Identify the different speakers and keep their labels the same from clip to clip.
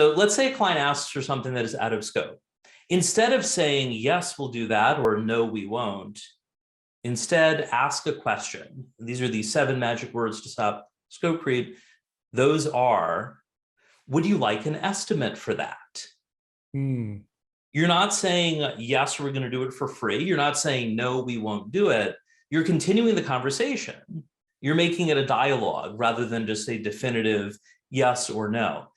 Speaker 1: So let's say a client asks for something that is out of scope. Instead of saying, yes, we'll do that, or no, we won't, instead ask a question. These are the 7 magic words to stop scope creep. Those are, would you like an estimate for that? You're not saying, yes, we're going to do it for free. You're not saying, no, we won't do it. You're continuing the conversation. You're making it a dialogue rather than just a definitive yes or no.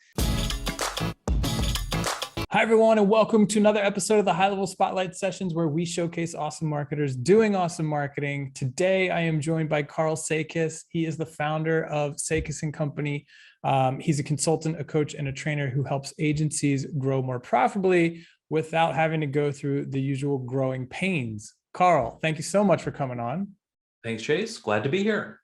Speaker 2: Hi, everyone, and welcome to another episode of the High Level Spotlight Sessions, where we showcase awesome marketers doing awesome marketing. Today, I am joined by Karl Sakas. He is the founder of Sakas & Company. He's a consultant, a coach, and a trainer who helps agencies grow more profitably without having to go through the usual growing pains. Karl, thank you so much for coming on.
Speaker 1: Thanks, Chase. Glad to be here.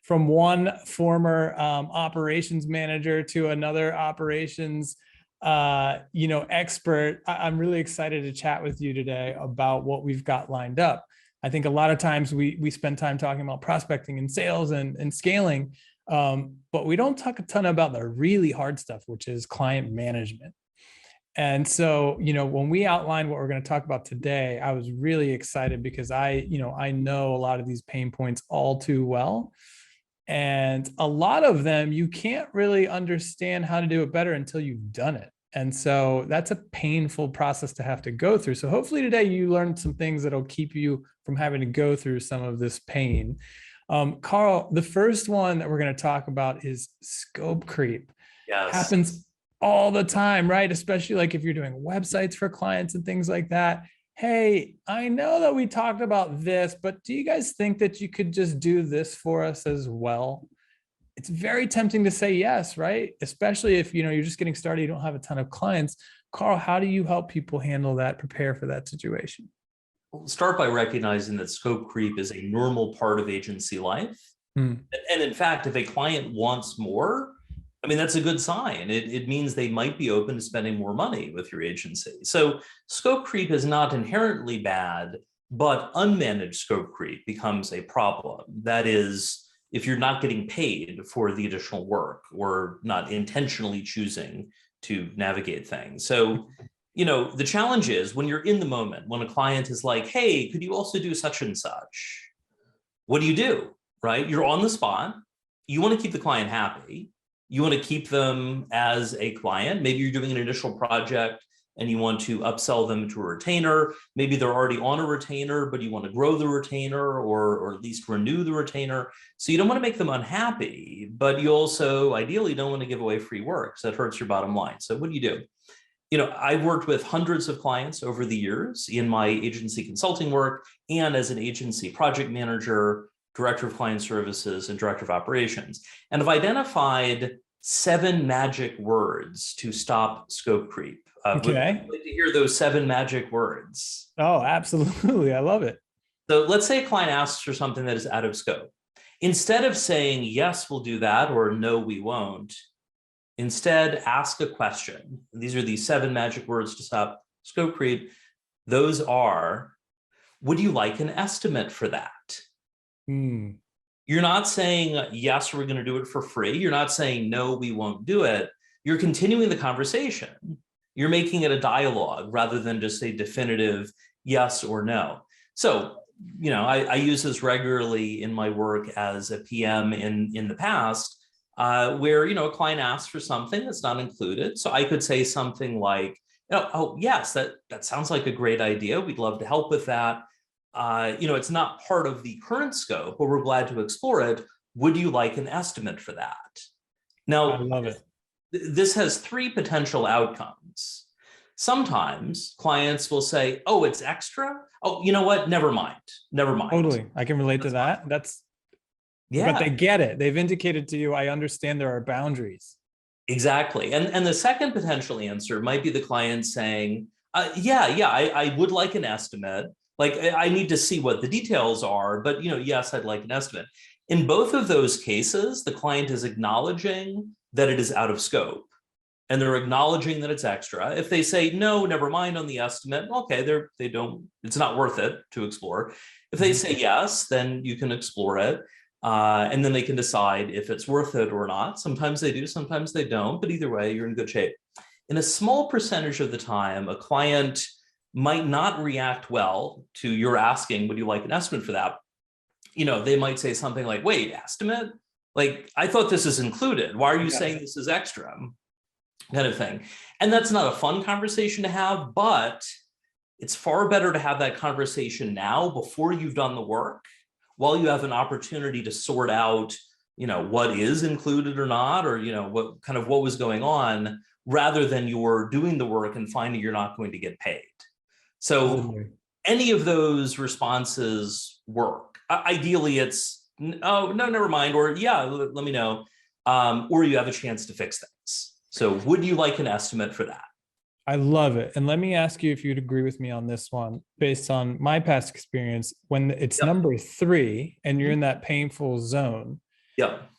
Speaker 2: From one former operations manager to another operations expert, I'm really excited to chat with you today about what we've got lined up. I think a lot of times we spend time talking about prospecting and sales and scaling, but we don't talk a ton about the really hard stuff, which is client management. And so, when we outlined what we're going to talk about today, I was really excited because I know a lot of these pain points all too well. And a lot of them, you can't really understand how to do it better until you've done it. And so that's a painful process to have to go through. So hopefully today you learned some things that'll keep you from having to go through some of this pain. Karl, the first one that we're going to talk about is scope creep.
Speaker 1: Yes.
Speaker 2: Happens all the time, right? Especially like if you're doing websites for clients and things like that. Hey, I know that we talked about this, but do you guys think that you could just do this for us as well? It's very tempting to say yes, right? Especially if you're just getting started, you don't have a ton of clients. Karl, how do you help people handle that, prepare for that situation?
Speaker 1: We'll start by recognizing that scope creep is a normal part of agency life. And in fact, if a client wants more, that's a good sign. It means they might be open to spending more money with your agency. So scope creep is not inherently bad, but unmanaged scope creep becomes a problem. That is, if you're not getting paid for the additional work or not intentionally choosing to navigate things. So, the challenge is when you're in the moment, when a client is like, hey, could you also do such and such? What do? Right? You're on the spot. You want to keep the client happy. You want to keep them as a client. Maybe you're doing an initial project and you want to upsell them to a retainer. Maybe they're already on a retainer, but you want to grow the retainer or at least renew the retainer. So you don't want to make them unhappy, but you also ideally don't want to give away free work. So that hurts your bottom line. So what do? I've worked with hundreds of clients over the years in my agency consulting work and as an agency project manager, director of client services, and director of operations. And I've identified 7 magic words to stop scope creep.
Speaker 2: Okay.
Speaker 1: Would like to hear those 7 magic words.
Speaker 2: Oh, absolutely. I love it.
Speaker 1: So let's say a client asks for something that is out of scope. Instead of saying, yes, we'll do that, or no, we won't, instead ask a question. These are the 7 magic words to stop scope creep. Those are, would you like an estimate for that? You're not saying, yes, we're going to do it for free. You're not saying, no, we won't do it. You're continuing the conversation. You're making it a dialogue rather than just a definitive yes or no. So, I use this regularly in my work as a PM in the past, where, a client asks for something that's not included. So I could say something like, oh, yes, that sounds like a great idea. We'd love to help with that. It's not part of the current scope, but we're glad to explore it. Would you like an estimate for that? Now,
Speaker 2: I love it.
Speaker 1: This has 3 potential outcomes. Sometimes clients will say, oh, it's extra. Oh, you know what? Never mind.
Speaker 2: Totally. I can relate to that.
Speaker 1: Yeah.
Speaker 2: But they get it. They've indicated to you, I understand there are boundaries.
Speaker 1: Exactly. And the second potential answer might be the client saying, I would like an estimate. Like, I need to see what the details are, but, yes, I'd like an estimate. In both of those cases, the client is acknowledging that it is out of scope and they're acknowledging that it's extra. If they say, no, never mind on the estimate, okay, it's not worth it to explore. If they say yes, then you can explore it. And then they can decide if it's worth it or not. Sometimes they do, sometimes they don't, but either way, you're in good shape. in a small percentage of the time, a client might not react well to your asking, would you like an estimate for that? They might say something like, wait, estimate? Like, I thought this is included. Why are you saying this is extra? Kind of thing. And that's not a fun conversation to have, but it's far better to have that conversation now before you've done the work, while you have an opportunity to sort out, what is included or not, or, what was going on, rather than you're doing the work and finding you're not going to get paid. So any of those responses work. Ideally, it's, oh, no, never mind. Or yeah, let me know. Or you have a chance to fix things. So would you like an estimate for that?
Speaker 2: I love it. And let me ask you if you'd agree with me on this one, based on my past experience. When it's number 3 and you're in that painful zone.
Speaker 1: Yep.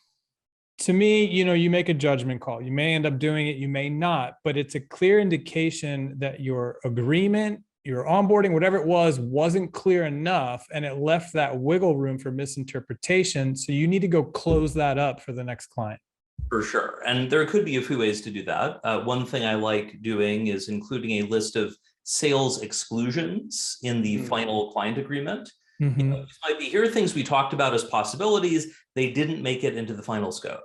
Speaker 2: To me, you make a judgment call. You may end up doing it, you may not, but it's a clear indication that your agreement, your onboarding, whatever it was, wasn't clear enough, and it left that wiggle room for misinterpretation. So you need to go close that up for the next client.
Speaker 1: For sure. And there could be a few ways to do that. One thing I like doing is including a list of sales exclusions in the final client agreement. These might be, here are things we talked about as possibilities. They didn't make it into the final scope.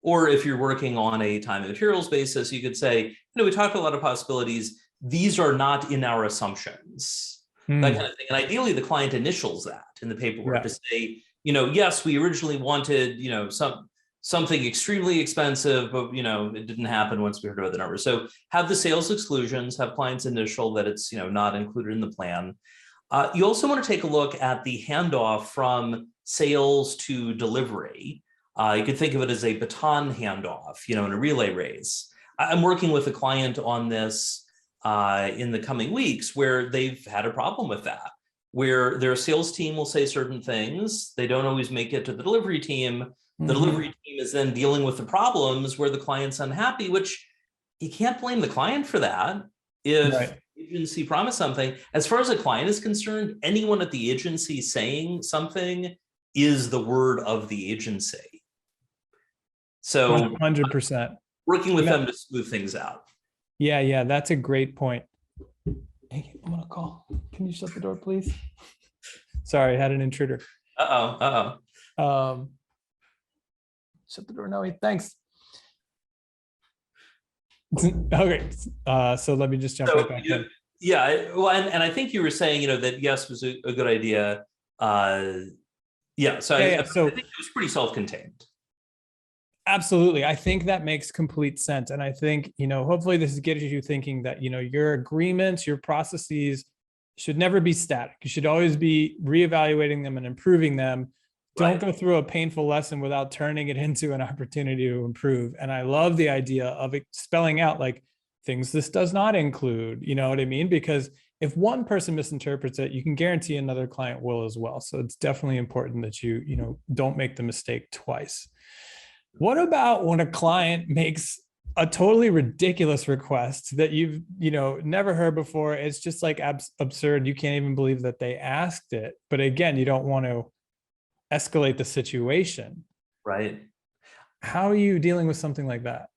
Speaker 1: Or if you're working on a time and materials basis, you could say, we talked a lot of possibilities. These are not in our assumptions, that kind of thing. And ideally, the client initials that in the paperwork to say, yes, we originally wanted, something extremely expensive, but it didn't happen once we heard about the numbers. So have the sales exclusions, have clients initial that it's not included in the plan. You also want to take a look at the handoff from sales to delivery. You could think of it as a baton handoff, in a relay race. I'm working with a client on this in the coming weeks, where they've had a problem with that, where their sales team will say certain things. They don't always make it to the delivery team. The delivery team is then dealing with the problems where the client's unhappy, which you can't blame the client for that. If the agency promised something, as far as a client is concerned, anyone at the agency saying something is the word of the agency. So
Speaker 2: 100%.
Speaker 1: Working with them to smooth things out.
Speaker 2: Yeah, that's a great point. Hey, I'm gonna call. Can you shut the door, please? Sorry, I had an intruder. Shut the door, Noe. Thanks. Okay, so let me just jump right back in.
Speaker 1: Yeah, well, and I think you were saying, that yes was a good idea. So I think it was pretty self-contained.
Speaker 2: Absolutely. I think that makes complete sense. And I think, hopefully this is getting you thinking that, your agreements, your processes should never be static. You should always be reevaluating them and improving them. Don't go through a painful lesson without turning it into an opportunity to improve. And I love the idea of it spelling out like things this does not include, you know what I mean? Because if one person misinterprets it, you can guarantee another client will as well. So it's definitely important that you don't make the mistake twice. What about when a client makes a totally ridiculous request that you've, never heard before? It's just like absurd. You can't even believe that they asked it. But again, you don't want to escalate the situation.
Speaker 1: Right.
Speaker 2: How are you dealing with something like that?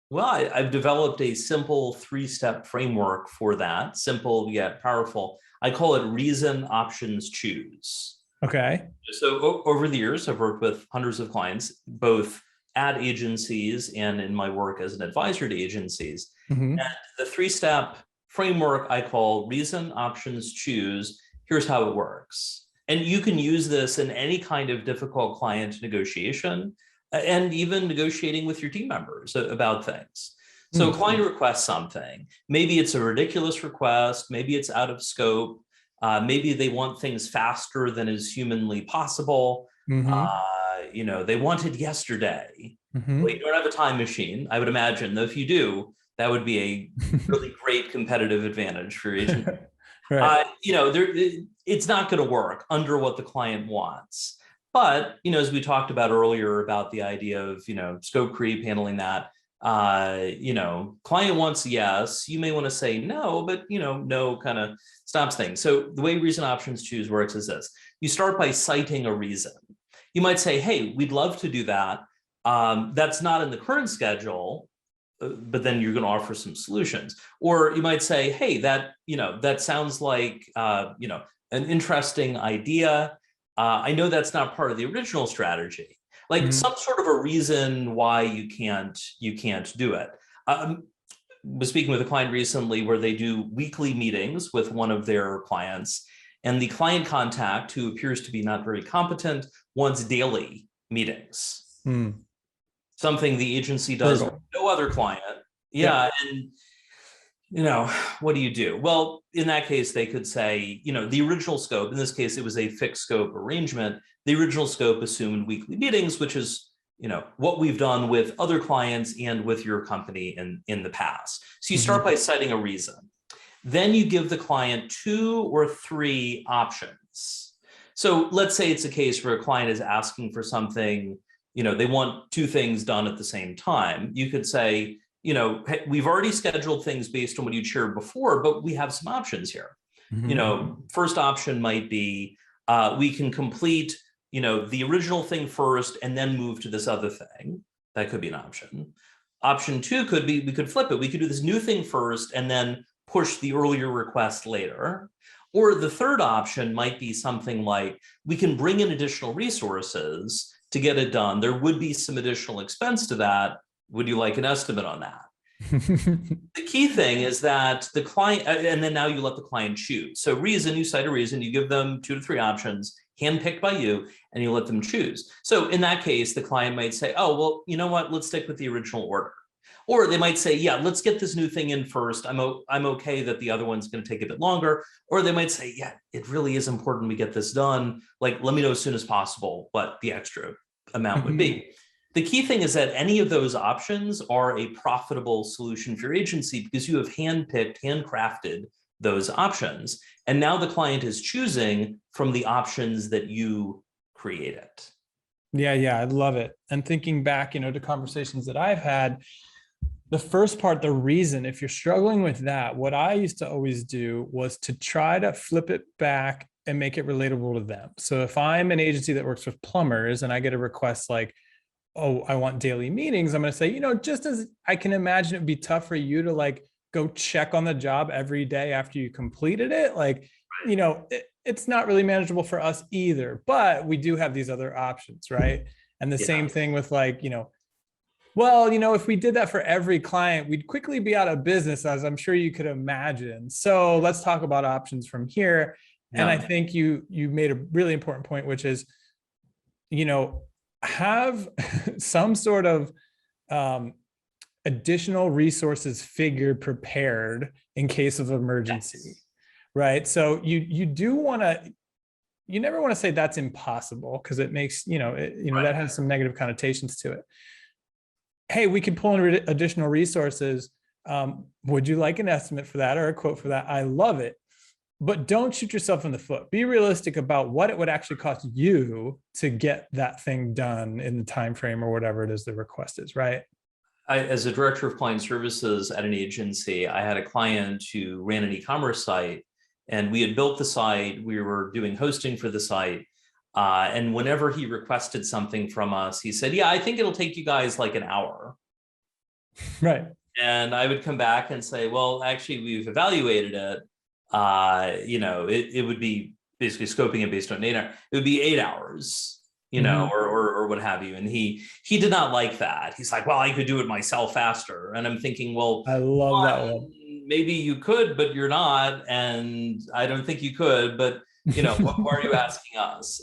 Speaker 1: Well, I've developed a simple 3-step framework for that. Simple yet powerful. I call it reason, options, choose.
Speaker 2: Okay.
Speaker 1: So over the years, I've worked with hundreds of clients, both at agencies and in my work as an advisor to agencies. And the 3-step framework I call reason, options, choose. Here's how it works. And you can use this in any kind of difficult client negotiation and even negotiating with your team members about things. So a client requests something. Maybe it's a ridiculous request. Maybe it's out of scope. Maybe they want things faster than is humanly possible. They want it yesterday. Well, you don't have a time machine. I would imagine, though, if you do, that would be a really great competitive advantage for your agent. It's not going to work under what the client wants. But, as we talked about earlier about the idea of, scope creep, handling that, client wants yes, you may want to say no, but, no kind of stops things. So the way reason, options, choose works is this. You start by citing a reason. You might say, hey, we'd love to do that. That's not in the current schedule, but then you're going to offer some solutions. Or you might say, hey, that sounds like, an interesting idea. I know that's not part of the original strategy, like some sort of a reason why you can't do it. Was speaking with a client recently where they do weekly meetings with one of their clients, and the client contact, who appears to be not very competent, wants daily meetings. Something the agency does with no other client. Yeah. And, what do you do? Well, in that case, they could say, the original scope, in this case, it was a fixed scope arrangement. The original scope assumed weekly meetings, which is, what we've done with other clients and with your company in the past. So you start by citing a reason. Then you give the client 2 or 3 options. So let's say it's a case where a client is asking for something, they want 2 things done at the same time. You could say, hey, we've already scheduled things based on what you shared before, but we have some options here. First option might be, we can complete, the original thing first and then move to this other thing. That could be an option. Option 2 could be, we could flip it. We could do this new thing first and then push the earlier request later. Or the third option might be something like, we can bring in additional resources to get it done. There would be some additional expense to that. Would you like an estimate on that? The key thing is that the client, and then now you let the client choose. So reason, you cite a reason, you give them 2 to 3 options, handpicked by you, and you let them choose. So in that case, the client might say, oh, well, you know what, let's stick with the original order. Or they might say, yeah, let's get this new thing in first. I'm okay that the other one's going to take a bit longer. Or they might say, yeah, it really is important we get this done. Like, let me know as soon as possible what the extra amount would be. The key thing is that any of those options are a profitable solution for your agency because you have handpicked, handcrafted those options. And now the client is choosing from the options that you created.
Speaker 2: Yeah, I love it. And thinking back, to conversations that I've had, the first part, the reason, if you're struggling with that, what I used to always do was to try to flip it back and make it relatable to them. So if I'm an agency that works with plumbers and I get a request like, oh, I want daily meetings, I'm going to say, just as I can imagine it'd be tough for you to like go check on the job every day after you completed it. Like, it's not really manageable for us either, but we do have these other options, right? And the same thing with like, if we did that for every client, we'd quickly be out of business, as I'm sure you could imagine. So let's talk about options from here. Yeah. And I think you made a really important point, which is, have some sort of additional resources prepared in case of emergency, right? So you never want to say that's impossible because it makes, that has some negative connotations to it. Hey, we can pull in additional resources. Would you like an estimate for that or a quote for that? I love it. But don't shoot yourself in the foot. Be realistic about what it would actually cost you to get that thing done in the time frame or whatever it is the request is, right?
Speaker 1: As a director of client services at an agency, I had a client who ran an e-commerce site, and we had built the site. We were doing hosting for the site. And whenever he requested something from us, he said, yeah, I think it'll take you guys like an hour.
Speaker 2: Right.
Speaker 1: And I would come back and say, well, actually, we've evaluated it. It would be basically scoping it based on data. It would be 8 hours, or what have you. And he did not like that. He's like, well, I could do it myself faster. And I'm thinking, well,
Speaker 2: I love that one.
Speaker 1: Maybe you could, but you're not. And I don't think you could, but why are you asking us?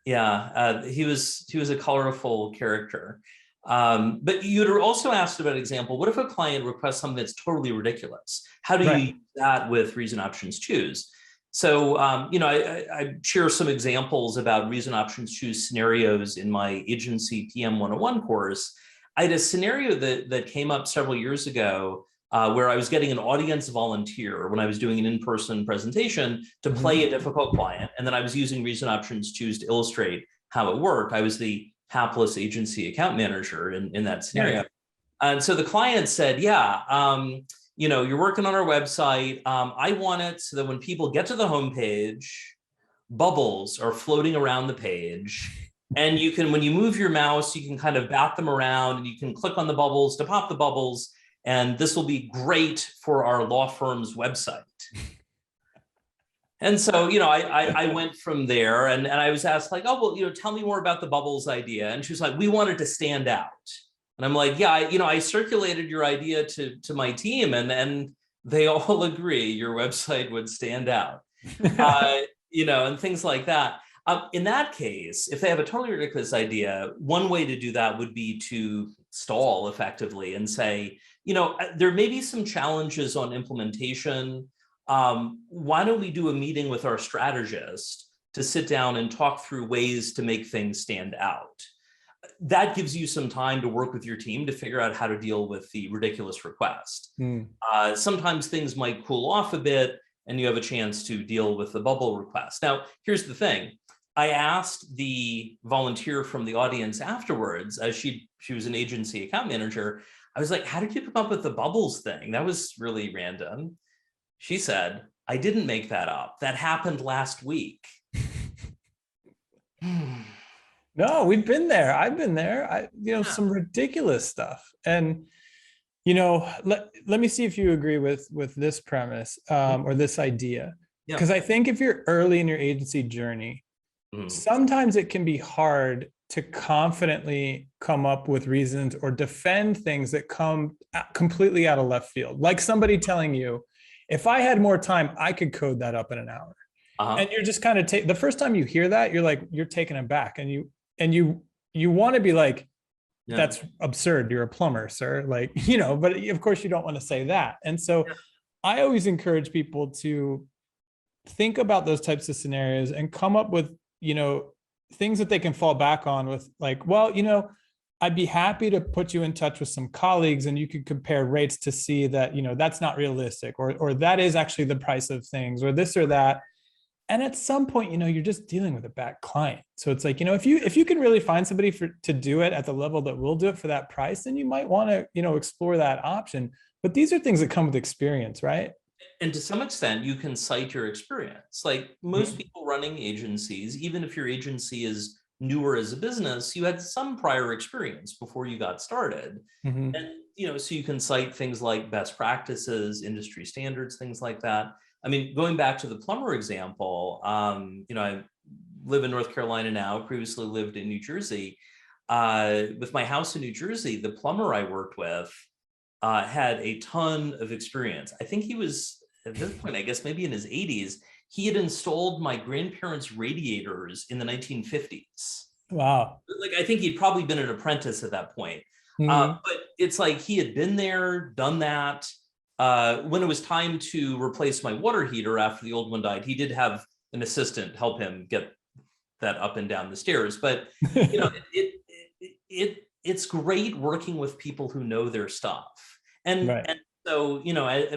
Speaker 1: He was a colorful character. But you'd also asked about an example. What if a client requests something that's totally ridiculous? How do you use that with reason options choose? So, I share some examples about reason options choose scenarios in my agency PM 101 course. I had a scenario that came up several years ago where I was getting an audience volunteer when I was doing an in-person presentation to play a difficult client. And then I was using reason options choose to illustrate how it worked. I was the hapless agency account manager in that scenario. Right. And so the client said, you're working on our website. I want it so that when people get to the homepage, bubbles are floating around the page And you can, when you move your mouse, you can kind of bat them around and you can click on the bubbles to pop the bubbles. And this will be great for our law firm's website. And so, I went from there and I was asked like, oh, well, tell me more about the bubbles idea. And she was like, we wanted to stand out. And I'm like, yeah, I circulated your idea to my team and they all agree your website would stand out, and things like that. In that case, if they have a totally ridiculous idea, one way to do that would be to stall effectively and say, there may be some challenges on implementation. Why don't we do a meeting with our strategist to sit down and talk through ways to make things stand out? That gives you some time to work with your team to figure out how to deal with the ridiculous request. Sometimes things might cool off a bit and you have a chance to deal with the bubble request. Now, here's the thing. I asked the volunteer from the audience afterwards, as she was an agency account manager, I was like, how did you come up with the bubbles thing? That was really random. She said, I didn't make that up. That happened last week.
Speaker 2: No, we've been there. I've been there. Some ridiculous stuff. And, let me see if you agree with this premise or this idea. Because I think if you're early in your agency journey, sometimes it can be hard to confidently come up with reasons or defend things that come completely out of left field. Like somebody telling you, if I had more time, I could code that up in an hour. And you're just kind of the first time you hear that, you're taken aback and you want to be like, that's absurd. You're a plumber, sir. Like, but of course you don't want to say that. And so I always encourage people to think about those types of scenarios and come up with, things that they can fall back on with like, well, I'd be happy to put you in touch with some colleagues and you could compare rates to see that, that's not realistic or that is actually the price of things or this or that. And at some point, you're just dealing with a bad client. So it's like, if you can really find somebody to do it at the level that will do it for that price, then you might want to, explore that option. But these are things that come with experience, right?
Speaker 1: And to some extent, you can cite your experience. Like most people running agencies, even if your agency is newer as a business, you had some prior experience before you got started. And, so you can cite things like best practices, industry standards, things like that. I mean, going back to the plumber example, I live in North Carolina now, previously lived in New Jersey. With my house in New Jersey, the plumber I worked with had a ton of experience. I think he was, at this point, I guess maybe in his 80s, he had installed my grandparents' radiators in the 1950s.
Speaker 2: Wow.
Speaker 1: Like, I think he'd probably been an apprentice at that point. But it's like he had been there, done that. When it was time to replace my water heater after the old one died, he did have an assistant help him get that up and down the stairs. But, it's great working with people who know their stuff. And so,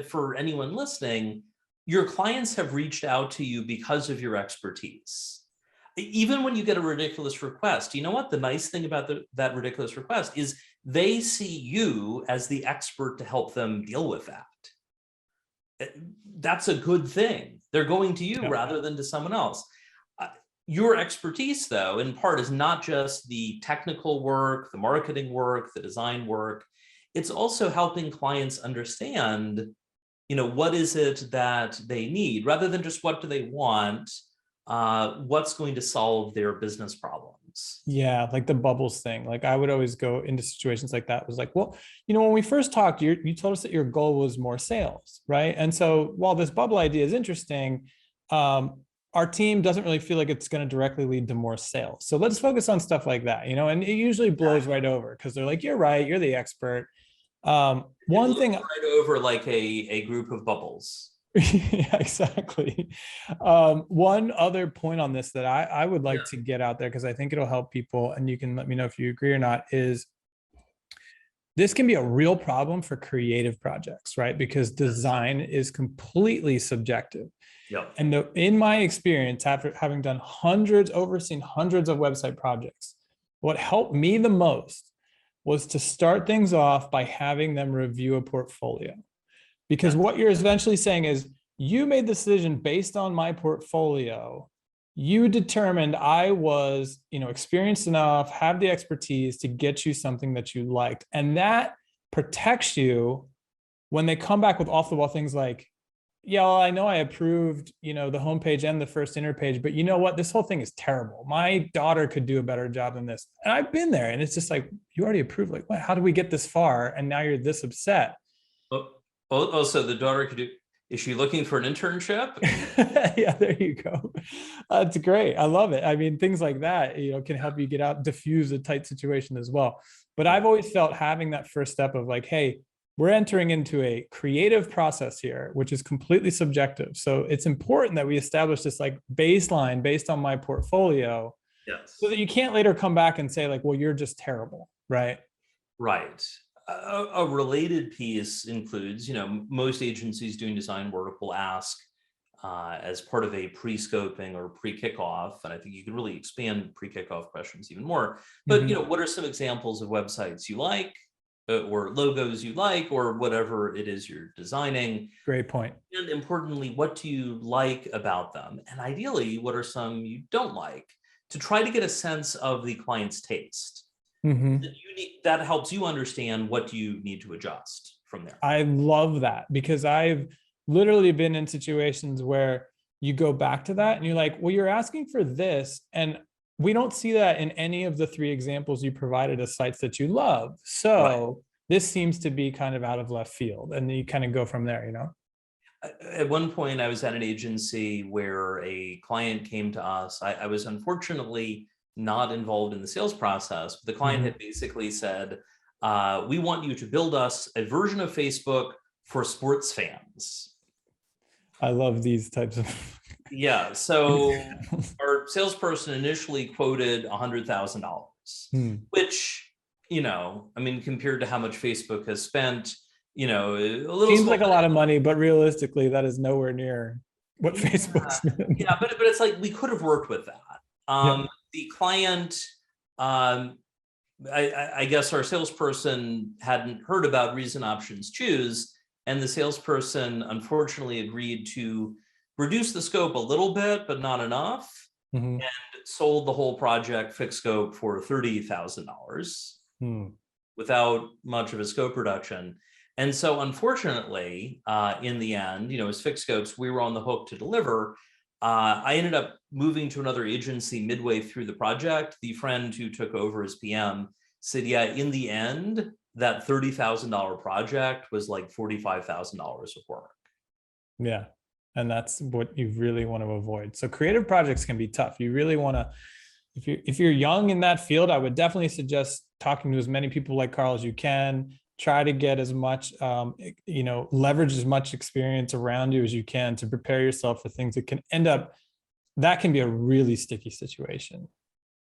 Speaker 1: for anyone listening, your clients have reached out to you because of your expertise. Even when you get a ridiculous request, you know what? The nice thing about that ridiculous request is they see you as the expert to help them deal with that. That's a good thing. They're going to you rather than to someone else. Your expertise, though, in part is not just the technical work, the marketing work, the design work. It's also helping clients understand, what is it that they need rather than just what do they want, what's going to solve their business problems.
Speaker 2: Yeah, like the bubbles thing. Like I would always go into situations like that. It was like, well, when we first talked, you told us that your goal was more sales, right? And so while this bubble idea is interesting, our team doesn't really feel like it's going to directly lead to more sales. So let's focus on stuff like that, and it usually blows right over because they're like, you're right, you're the expert. One thing
Speaker 1: right over like a group of bubbles.
Speaker 2: Yeah, exactly. One other point on this that I would like to get out there, because I think it'll help people, and you can let me know if you agree or not, is this can be a real problem for creative projects, right? Because design is completely subjective.
Speaker 1: Yep.
Speaker 2: And in my experience, after having done overseen hundreds of website projects, what helped me the most was to start things off by having them review a portfolio. Because what you're eventually saying is, you made the decision based on my portfolio you determined I was, experienced enough, have the expertise to get you something that you liked. And that protects you when they come back with off the wall things like, yeah, well, I know I approved, the homepage and the first inner page, but you know what? This whole thing is terrible. My daughter could do a better job than this. And I've been there, and it's just like, you already approved. Like, what? How did we get this far? And now you're this upset.
Speaker 1: So the daughter could do. Is she looking for an internship?
Speaker 2: Yeah, there you go. That's great. I love it. I mean, things like that, can help you get out, diffuse a tight situation as well. But I've always felt having that first step of like, hey, we're entering into a creative process here, which is completely subjective. So it's important that we establish this like baseline based on my portfolio.
Speaker 1: Yes.
Speaker 2: So that you can't later come back and say like, well, you're just terrible, right?
Speaker 1: Right. A related piece includes, most agencies doing design work will ask as part of a pre-scoping or pre-kickoff, and I think you can really expand pre-kickoff questions even more. But what are some examples of websites you like, or logos you like, or whatever it is you're designing?
Speaker 2: Great point.
Speaker 1: And importantly, what do you like about them? And ideally, what are some you don't like, to try to get a sense of the client's taste. That helps you understand what you need to adjust from there.
Speaker 2: I love that, because I've literally been in situations where you go back to that and you're like, well, you're asking for this, and we don't see that in any of the 3 examples you provided as sites that you love. So this seems to be kind of out of left field, and you kind of go from there,
Speaker 1: At one point, I was at an agency where a client came to us. I was unfortunately not involved in the sales process, but the client had basically said, we want you to build us a version of Facebook for sports fans.
Speaker 2: I love these types of.
Speaker 1: Yeah. So our salesperson initially quoted $100,000, which, compared to how much Facebook has spent, a little
Speaker 2: seems like a lot of money, but realistically, that is nowhere near what Facebook's been.
Speaker 1: Yeah, but it's like, we could have worked with that. The client, I guess our salesperson hadn't heard about Reason Options Choose, and the salesperson unfortunately agreed to reduce the scope a little bit, but not enough, and sold the whole project fixed scope for $30,000 without much of a scope reduction. And so unfortunately, in the end, as fixed scopes, we were on the hook to deliver. I ended up moving to another agency midway through the project. The friend who took over as PM said, yeah, in the end, that $30,000 project was like $45,000 of work.
Speaker 2: Yeah. And that's what you really want to avoid. So creative projects can be tough. You really want to, if you're young in that field, I would definitely suggest talking to as many people like Karl as you can. Try to get as much, leverage as much experience around you as you can to prepare yourself for things that can end up, that can be a really sticky situation.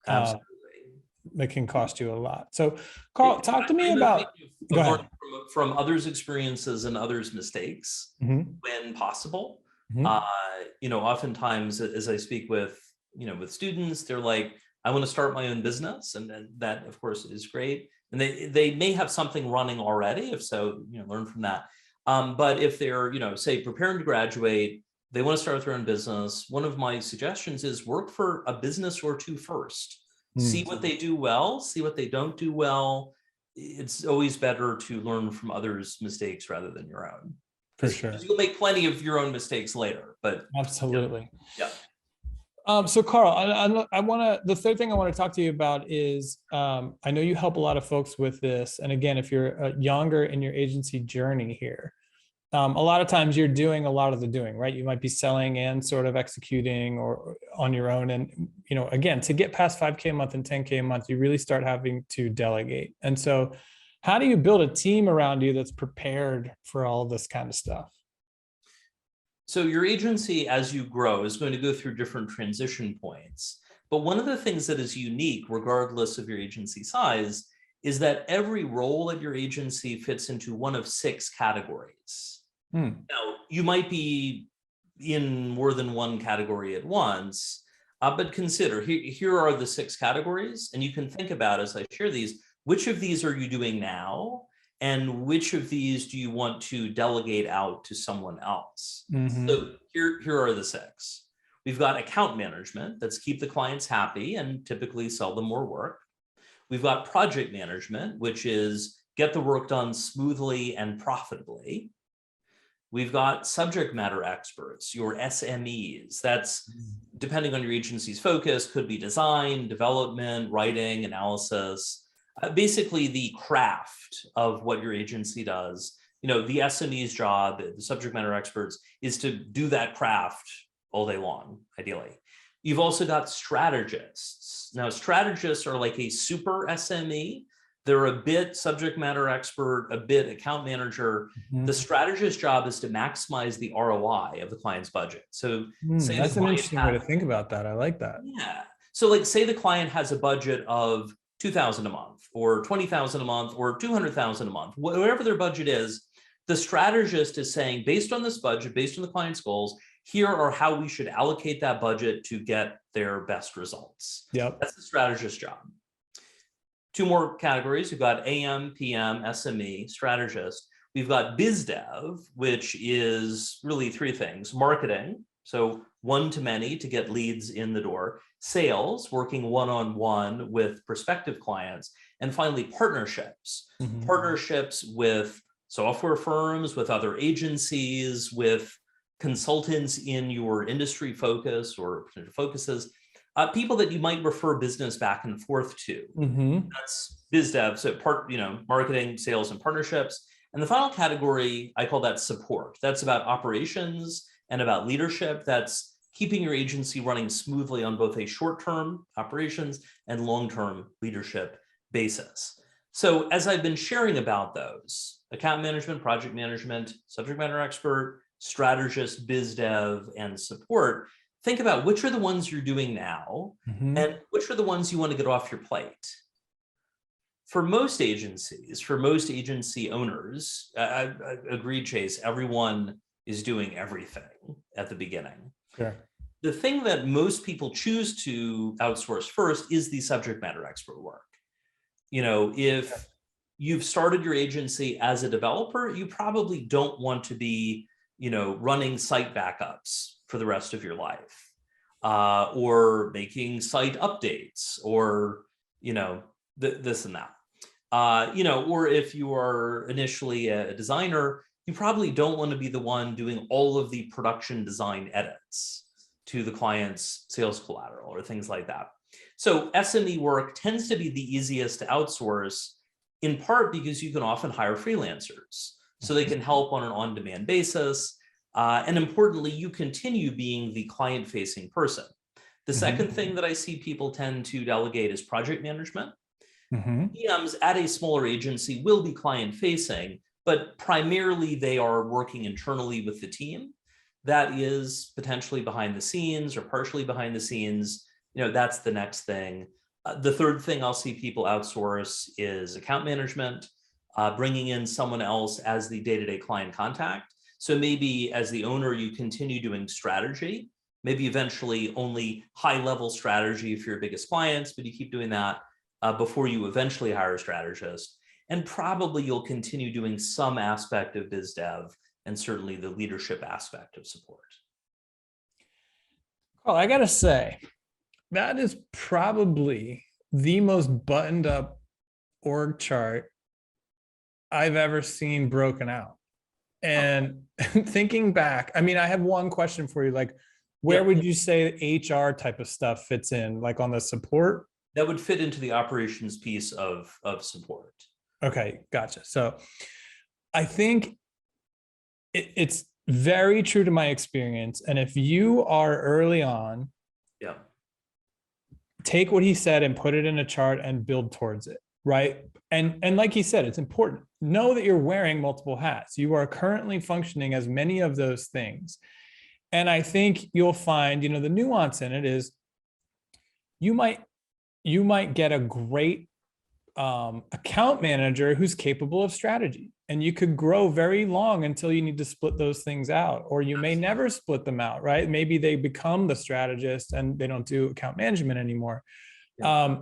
Speaker 1: Absolutely.
Speaker 2: That can cost you a lot. So Karl, talk to me about, go ahead.
Speaker 1: From others' experiences and others' mistakes when possible. Oftentimes as I speak with students, they're like, I want to start my own business. And that of course is great. And they may have something running already. If so, learn from that. But if they're, say, preparing to graduate, they want to start their own business. One of my suggestions is work for a business or 2 first. See what they do well, see what they don't do well. It's always better to learn from others' mistakes rather than your own.
Speaker 2: For sure.
Speaker 1: You'll make plenty of your own mistakes later, but
Speaker 2: absolutely.
Speaker 1: Yeah.
Speaker 2: So Karl, the third thing I want to talk to you about is, I know you help a lot of folks with this. And again, if you're younger in your agency journey here, a lot of times you're doing a lot of the doing, right? You might be selling and sort of executing or on your own. And, again, to get past 5K a month and 10K a month, you really start having to delegate. And so how do you build a team around you that's prepared for all this kind of stuff?
Speaker 1: So your agency, as you grow, is going to go through different transition points. But one of the things that is unique, regardless of your agency size, is that every role at your agency fits into one of 6 categories. Now, you might be in more than one category at once, but consider, here are the 6 categories, and you can think about, as I share these, which of these are you doing now? And which of these do you want to delegate out to someone else? So here are the 6. We've got account management, that's keep the clients happy and typically sell them more work. We've got project management, which is get the work done smoothly and profitably. We've got subject matter experts, your SMEs. That's, depending on your agency's focus, could be design, development, writing, analysis, basically the craft of what your agency does. The SME's job, the subject matter experts, is to do that craft all day long, ideally. You've also got strategists. Now, strategists are like a super SME. They're a bit subject matter expert, a bit account manager. Mm-hmm. The strategist job is to maximize the ROI of the client's budget. So say
Speaker 2: that's an interesting way to think about that. I like that.
Speaker 1: Yeah. So like say the client has a budget of $2,000 a month or $20,000 a month or $200,000 a month, whatever their budget is, the strategist is saying, based on this budget, based on the client's goals, here are how we should allocate that budget to get their best results.
Speaker 2: Yep.
Speaker 1: That's the strategist's job. Two more categories. We've got AM, PM, SME, strategist. We've got biz dev, which is really three things: marketing, so one-to-many to get leads in the door; sales, working one-on-one with prospective clients; and finally, partnerships. Mm-hmm. Partnerships with software firms, with other agencies, with consultants in your industry focus or focuses. People that you might refer business back and forth to. Mm-hmm. That's biz dev, so marketing, sales, and partnerships. And the final category, I call that support. That's about operations and about leadership. That's keeping your agency running smoothly on both a short-term operations and long-term leadership basis. So as I've been sharing about those, account management, project management, subject matter expert, strategist, biz dev, and support, think about which are the ones you're doing now, mm-hmm. and which are the ones you want to get off your plate. For most agencies, for most agency owners, I agree, Chase, everyone is doing everything at the beginning.
Speaker 2: Sure.
Speaker 1: The thing that most people choose to outsource first is the subject matter expert work. If you've started your agency as a developer, you probably don't want to be running site backups for the rest of your life, or making site updates, or, this and that. Or if you are initially a designer, you probably don't want to be the one doing all of the production design edits to the client's sales collateral or things like that. So SME work tends to be the easiest to outsource, in part because you can often hire freelancers, so they can help on an on-demand basis. And importantly, you continue being the client-facing person. The second thing that I see people tend to delegate is project management. PMs at a smaller agency will be client-facing, but primarily they are working internally with the team. That is potentially behind the scenes or partially behind the scenes. That's the next thing. The third thing I'll see people outsource is account management, bringing in someone else as the day-to-day client contact. So maybe as the owner, you continue doing strategy, maybe eventually only high-level strategy for your biggest clients, but you keep doing that before you eventually hire a strategist. And probably you'll continue doing some aspect of biz dev and certainly the leadership aspect of support.
Speaker 2: Well, I gotta say, that is probably the most buttoned up org chart I've ever seen broken out. And thinking back, I have one question for you. Like, where would you say HR type of stuff fits in? Like on the support?
Speaker 1: That would fit into the operations piece of support.
Speaker 2: Okay, gotcha. So I think it's very true to my experience. And if you are early on, take what he said and put it in a chart and build towards it, right? And like he said, it's important. Know that you're wearing multiple hats. You are currently functioning as many of those things. And I think you'll find, the nuance in it is you might get a great account manager who's capable of strategy, and you could grow very long until you need to split those things out, or you may never split them out, right? Maybe they become the strategist and they don't do account management anymore. Yeah.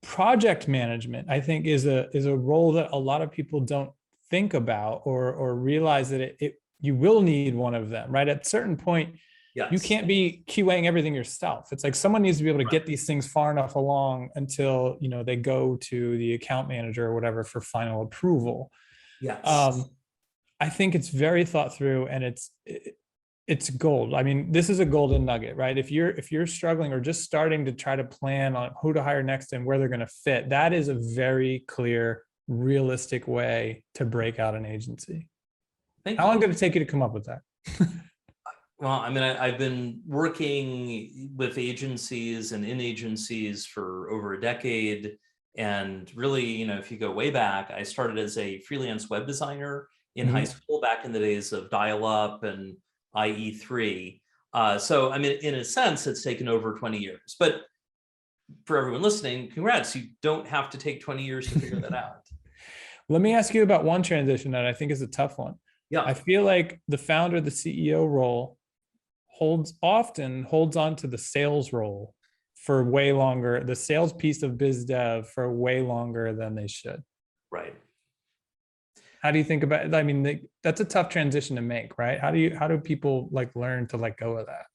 Speaker 2: Project management, I think, is a role that a lot of people don't think about or realize that you will need one of them, right? At a certain point, You
Speaker 1: Yes.
Speaker 2: can't be QAing everything yourself. It's like someone needs to be able to
Speaker 1: Right.
Speaker 2: get these things far enough along until, they go to the account manager or whatever for final approval.
Speaker 1: Yes.
Speaker 2: Um, I think it's very thought through, and it's gold. I mean, this is a golden nugget, right? If you're struggling or just starting to try to plan on who to hire next and where they're going to fit, that is a very clear, realistic way to break out an agency.
Speaker 1: Thank
Speaker 2: How
Speaker 1: you.
Speaker 2: long did it take you to come up with that?
Speaker 1: Well, I mean, I've been working with agencies and in agencies for over a decade. And really, if you go way back, I started as a freelance web designer in high school back in the days of dial-up and IE3. So, I mean, in a sense, it's taken over 20 years. But for everyone listening, congrats. You don't have to take 20 years to figure that out.
Speaker 2: Let me ask you about one transition that I think is a tough one.
Speaker 1: Yeah.
Speaker 2: I feel like the founder, the CEO role often holds on to the sales role for way longer, the sales piece of biz dev for way longer than they should.
Speaker 1: Right.
Speaker 2: How do you think about it? I mean, that's a tough transition to make, right? How do people learn to let go of that?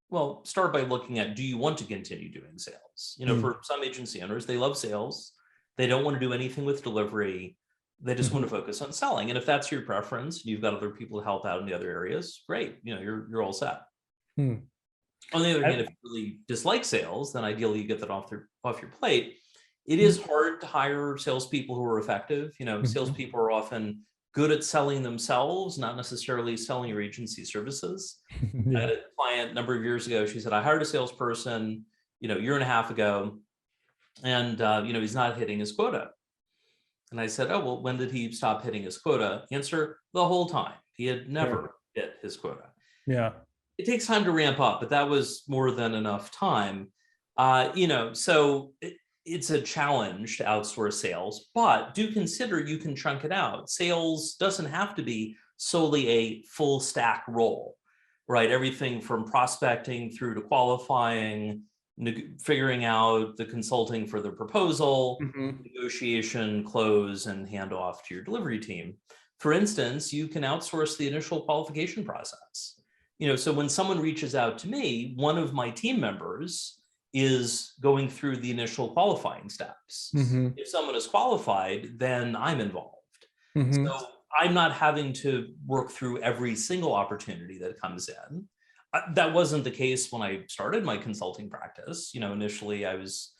Speaker 1: Well, start by looking at, do you want to continue doing sales? For some agency owners, they love sales. They don't want to do anything with delivery. They just want to focus on selling. And if that's your preference, you've got other people to help out in the other areas, great. You're all set. On the other hand, if you really dislike sales, then ideally you get that off your plate. It is hard to hire salespeople who are effective. Salespeople are often good at selling themselves, not necessarily selling your agency services.
Speaker 2: Yeah.
Speaker 1: I had a client a number of years ago. She said, I hired a salesperson, a year and a half ago, and he's not hitting his quota. And I said, oh, well, when did he stop hitting his quota? Answer, the whole time. He had never hit his quota.
Speaker 2: Yeah.
Speaker 1: It takes time to ramp up, but that was more than enough time. So it's a challenge to outsource sales, but do consider you can chunk it out. Sales doesn't have to be solely a full stack role, right? Everything from prospecting through to qualifying, figuring out the consulting for the proposal, negotiation, close, and hand off to your delivery team. For instance, you can outsource the initial qualification process. So when someone reaches out to me, one of my team members is going through the initial qualifying steps. If someone is qualified, then I'm involved. So I'm not having to work through every single opportunity that comes in. That wasn't the case when I started my consulting practice. Initially I was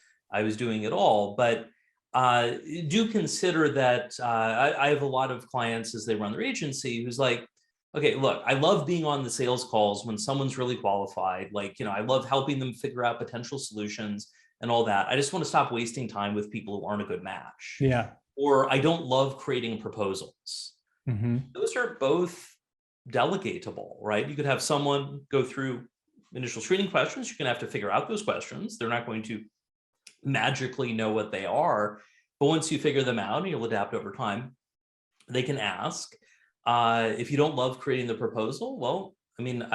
Speaker 1: doing it all, but do consider that I have a lot of clients as they run their agency who's like, okay, look, I love being on the sales calls when someone's really qualified. I love helping them figure out potential solutions and all that. I just want to stop wasting time with people who aren't a good match.
Speaker 2: Yeah.
Speaker 1: Or I don't love creating proposals. Those are both delegatable, right? You could have someone go through initial screening questions. You're going to have to figure out those questions. They're not going to magically know what they are. But once you figure them out, and you'll adapt over time, they can ask. If you don't love creating the proposal, well, I mean,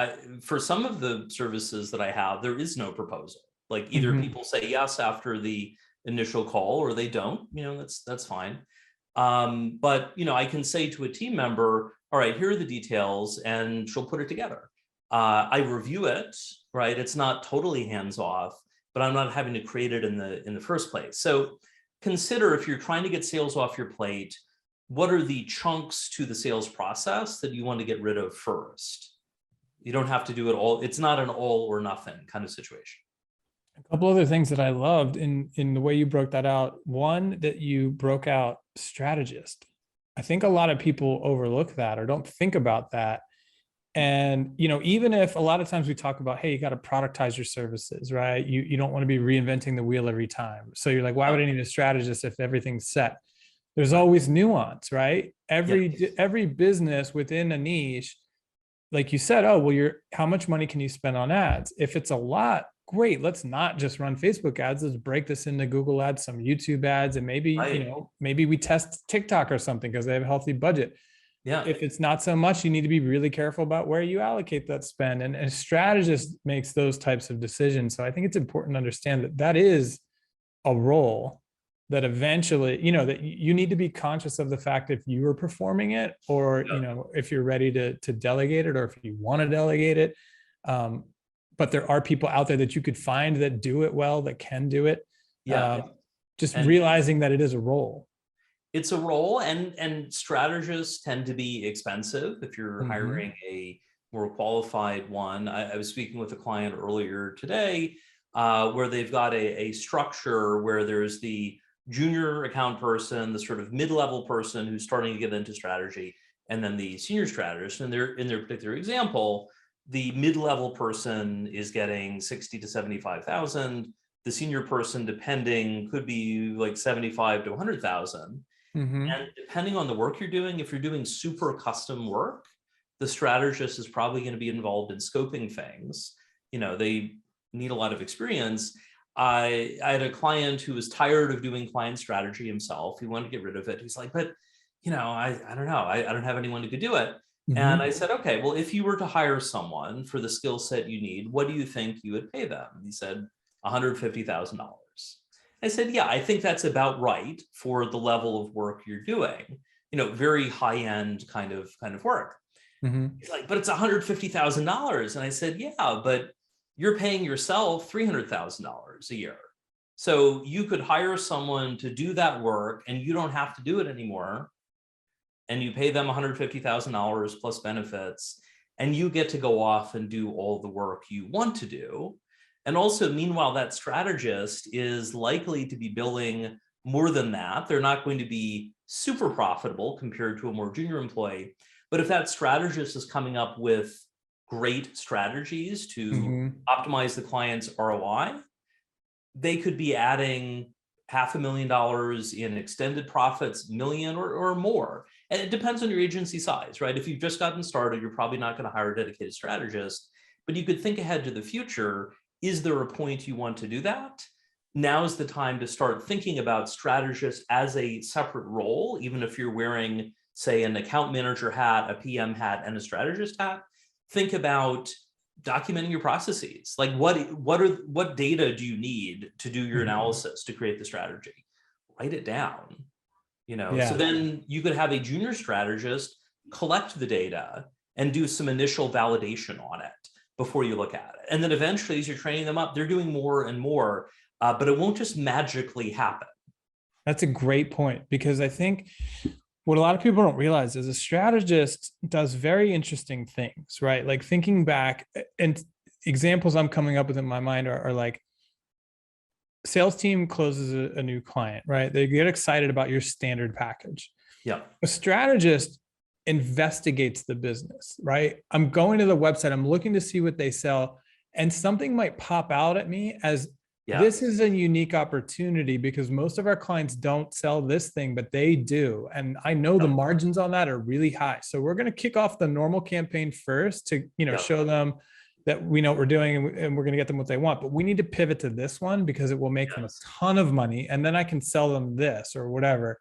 Speaker 1: for some of the services that I have, there is no proposal. Either people say yes after the initial call or they don't, that's fine. But, I can say to a team member, all right, here are the details, and she'll put it together. I review it, right? It's not totally hands-off, but I'm not having to create it in the first place. So consider, if you're trying to get sales off your plate, what are the chunks to the sales process that you want to get rid of first? You don't have to do it all. It's not an all or nothing kind of situation.
Speaker 2: A couple other things that I loved in the way you broke that out. One, that you broke out strategist. I think a lot of people overlook that or don't think about that. And, even if a lot of times we talk about, hey, you got to productize your services, right? You don't want to be reinventing the wheel every time. So you're like, why would I need a strategist if everything's set? There's always nuance, right? Every business within a niche, like you said, oh, well, how much money can you spend on ads? If it's a lot, great. Let's not just run Facebook ads. Let's break this into Google ads, some YouTube ads, and maybe, maybe we test TikTok or something because they have a healthy budget.
Speaker 1: Yeah.
Speaker 2: If it's not so much, you need to be really careful about where you allocate that spend. And a strategist makes those types of decisions. So I think it's important to understand that is a role that eventually, that you need to be conscious of the fact if you are performing it, or, if you're ready to delegate it, or if you want to delegate it. But there are people out there that you could find that do it well, that can do it.
Speaker 1: Yeah.
Speaker 2: Just
Speaker 1: And
Speaker 2: realizing that it is a role.
Speaker 1: it's a role, and strategists tend to be expensive if you're hiring a more qualified one. I was speaking with a client earlier today where they've got a structure where there's the junior account person, the sort of mid-level person who's starting to get into strategy, and then the senior strategist. And in their particular example, the mid-level person is getting 60 to 75,000. The senior person, depending, could be like 75 to 100,000. And depending on the work you're doing, if you're doing super custom work, the strategist is probably going to be involved in scoping things. They need a lot of experience. I had a client who was tired of doing client strategy himself. He wanted to get rid of it. He's like, but I don't know. I don't have anyone who could do it. And I said, okay, well, if you were to hire someone for the skill set you need, what do you think you would pay them? And he said, $150,000. I said, yeah, I think that's about right for the level of work you're doing, very high-end kind of work. He's like, but it's $150,000. And I said, yeah, but you're paying yourself $300,000 a year. So you could hire someone to do that work and you don't have to do it anymore. And you pay them $150,000 plus benefits, and you get to go off and do all the work you want to do. And also, meanwhile, that strategist is likely to be billing more than that. They're not going to be super profitable compared to a more junior employee. But if that strategist is coming up with great strategies to optimize the client's ROI, they could be adding $500,000 in extended profits, million or more. And it depends on your agency size, right? If you've just gotten started, you're probably not going to hire a dedicated strategist, but you could think ahead to the future. Is there a point you want to do that? Now's the time to start thinking about strategists as a separate role, even if you're wearing, say, an account manager hat, a PM hat, and a strategist hat. Think about documenting your processes. Like what data do you need to do your analysis to create the strategy? Write it down. So then you could have a junior strategist collect the data and do some initial validation on it before you look at it. And then eventually, as you're training them up, they're doing more and more, but it won't just magically happen.
Speaker 2: That's a great point, because I think what a lot of people don't realize is a strategist does very interesting things, right? Like thinking back, and examples I'm coming up with in my mind are like, sales team closes a new client, right? They get excited about your standard package.
Speaker 1: Yeah.
Speaker 2: A strategist investigates the business, right? I'm going to the website, I'm looking to see what they sell, and something might pop out at me as this is a unique opportunity because most of our clients don't sell this thing, but they do. And I know the margins on that are really high. So we're going to kick off the normal campaign first to, show them that we know what we're doing and we're going to get them what they want, but we need to pivot to this one because it will make them a ton of money. And then I can sell them this or whatever.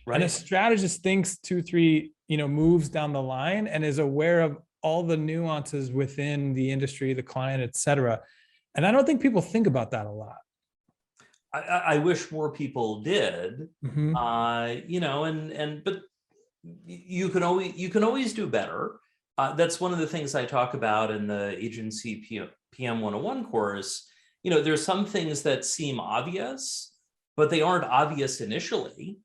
Speaker 2: Right. And a strategist thinks 2-3, moves down the line and is aware of all the nuances within the industry, the client, et cetera. And I don't think people think about that a lot.
Speaker 1: I wish more people did, but you can always do better. That's one of the things I talk about in the agency PM 101 course. There's some things that seem obvious, but they aren't obvious initially.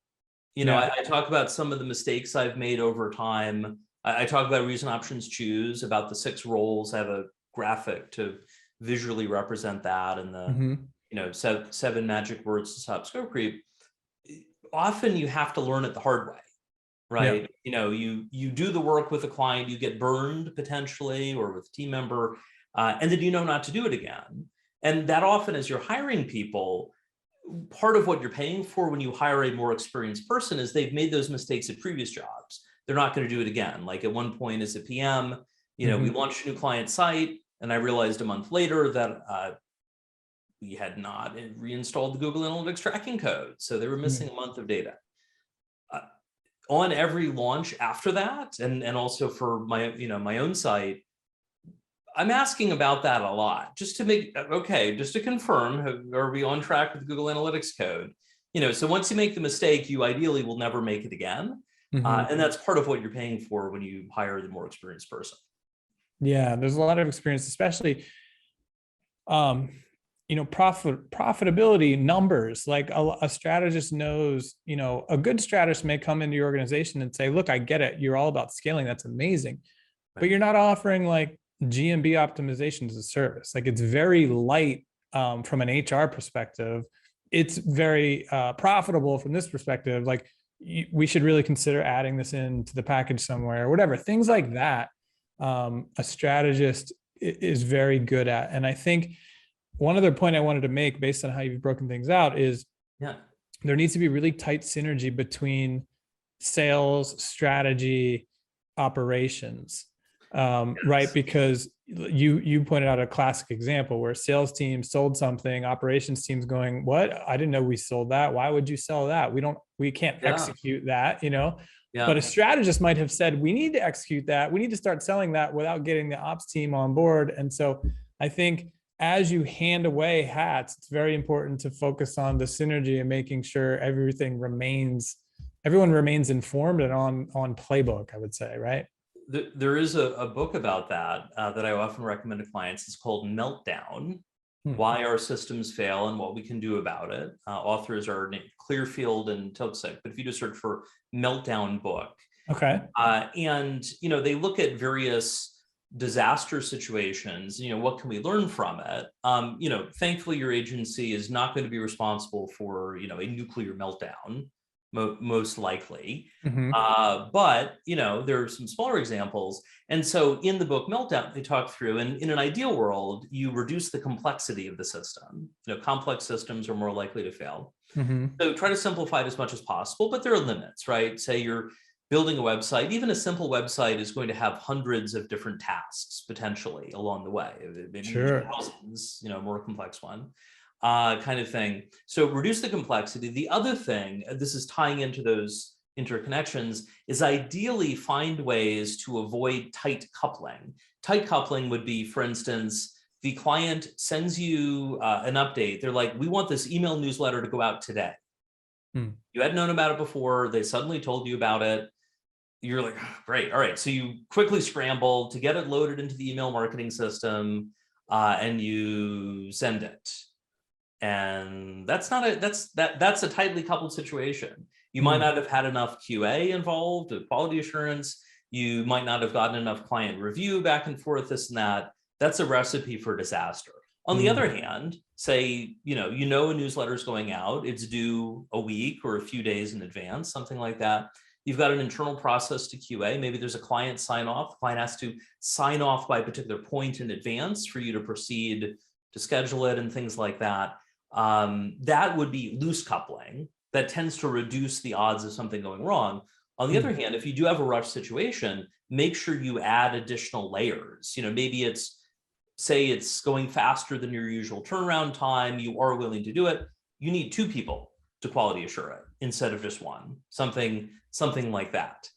Speaker 1: I talk about some of the mistakes I've made over time. I talk about reason, options, choose, about the 6 roles. I have a graphic to visually represent that, and the 7 magic words to stop scope creep. Often you have to learn it the hard way, right? You do the work with a client, you get burned potentially, or with a team member, and then you know not to do it again. And that often, as you're hiring people, part of what you're paying for when you hire a more experienced person is they've made those mistakes at previous jobs. They're not going to do it again. Like at one point as a PM, we launched a new client site, and I realized a month later that we had not reinstalled the Google Analytics tracking code. So they were missing a month of data. On every launch after that, and also for my own site, I'm asking about that a lot, just to confirm, are we on track with the Google Analytics code? So once you make the mistake, you ideally will never make it again. And that's part of what you're paying for when you hire the more experienced person.
Speaker 2: Yeah, there's a lot of experience, especially profitability numbers. Like a strategist knows, a good strategist may come into your organization and say, look, I get it, you're all about scaling, that's amazing, but you're not offering like GMB optimization as a service. Like it's very light from an HR perspective. It's very profitable from this perspective. Like we should really consider adding this into the package somewhere or whatever, things like that. A strategist is very good at. And I think one other point I wanted to make based on how you've broken things out is there needs to be really tight synergy between sales, strategy, operations, right? Because you pointed out a classic example where sales team sold something, operations team's going, what? I didn't know we sold that. Why would you sell that? We can't execute that, But a strategist might have said, we need to execute that. We need to start selling that without getting the ops team on board. And so I think as you hand away hats, it's very important to focus on the synergy and making sure everyone remains informed and on playbook, I would say, right?
Speaker 1: There is a book about that that I often recommend to clients. It's called Meltdown, Why Our Systems Fail and What We Can Do About It. Authors are Clearfield and Toksik, but if you just search for Meltdown book.
Speaker 2: Okay.
Speaker 1: And, they look at various disaster situations, what can we learn from it? Thankfully your agency is not going to be responsible for, a nuclear meltdown, most likely. But, there are some smaller examples. And so in the book Meltdown, they talk through, and in an ideal world, you reduce the complexity of the system. Complex systems are more likely to fail. So try to simplify it as much as possible, but there are limits, right? Say you're building a website, even a simple website is going to have hundreds of different tasks potentially along the way, maybe thousands, more complex one kind of thing. So reduce the complexity. The other thing, this is tying into those interconnections, is ideally find ways to avoid tight coupling. Tight coupling would be, for instance, the client sends you an update. They're like, we want this email newsletter to go out today. You hadn't known about it before. They suddenly told you about it. You're like, oh, great. All right. So you quickly scramble to get it loaded into the email marketing system and you send it. And that's a tightly coupled situation. You might not have had enough QA involved, quality assurance. You might not have gotten enough client review back and forth, this and that. That's a recipe for disaster. On the other hand, say, a newsletter is going out, it's due a week or a few days in advance, something like that. You've got an internal process to QA. Maybe there's a client sign off. The client has to sign off by a particular point in advance for you to proceed to schedule it and things like that. That would be loose coupling. That tends to reduce the odds of something going wrong. On the other hand, if you do have a rush situation, make sure you add additional layers. Maybe say it's going faster than your usual turnaround time. You are willing to do it. You need 2 people to quality assure it instead of just one, something like that.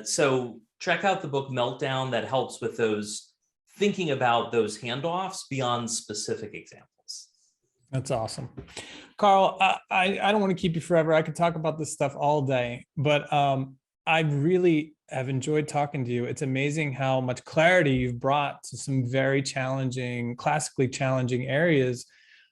Speaker 1: So check out the book Meltdown. That helps with those, thinking about those handoffs beyond specific examples.
Speaker 2: That's awesome. Karl, I don't want to keep you forever. I could talk about this stuff all day, but I really have enjoyed talking to you. It's amazing how much clarity you've brought to some very classically challenging areas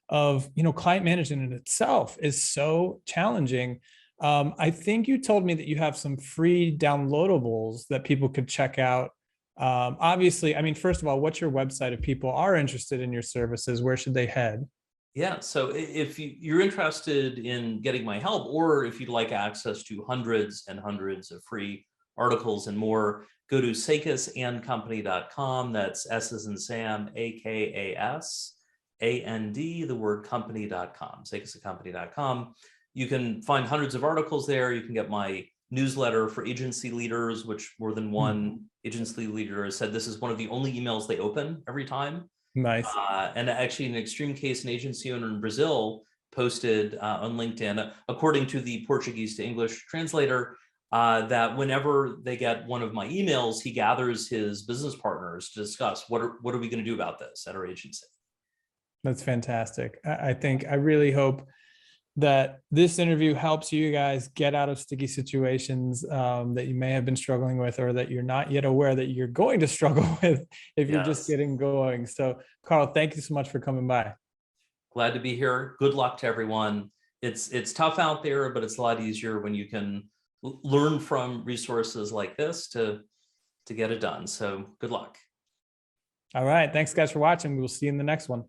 Speaker 2: of, client management in itself is so challenging. I think you told me that you have some free downloadables that people could check out. Obviously, first of all, what's your website? If people are interested in your services, where should they head?
Speaker 1: Yeah, so if you're interested in getting my help, or if you'd like access to hundreds and hundreds of free articles and more, go to sakasandcompany.com. That's S as in Sam, AKAS, AND, the word company.com, sakasandcompany.com. You can find hundreds of articles there. You can get my newsletter for agency leaders, which more than one agency leader has said this is one of the only emails they open every time.
Speaker 2: Nice.
Speaker 1: And actually, in an extreme case, an agency owner in Brazil posted on LinkedIn, according to the Portuguese to English translator, that whenever they get one of my emails, he gathers his business partners to discuss what are we going to do about this at our agency.
Speaker 2: That's fantastic. I really hope that this interview helps you guys get out of sticky situations that you may have been struggling with, or that you're not yet aware that you're going to struggle with if you're just getting going. So, Karl, thank you so much for coming by.
Speaker 1: Glad to be here. Good luck to everyone. It's tough out there, but it's a lot easier when you can learn from resources like this to get it done. So good luck.
Speaker 2: All right. Thanks, guys, for watching. We will see you in the next one.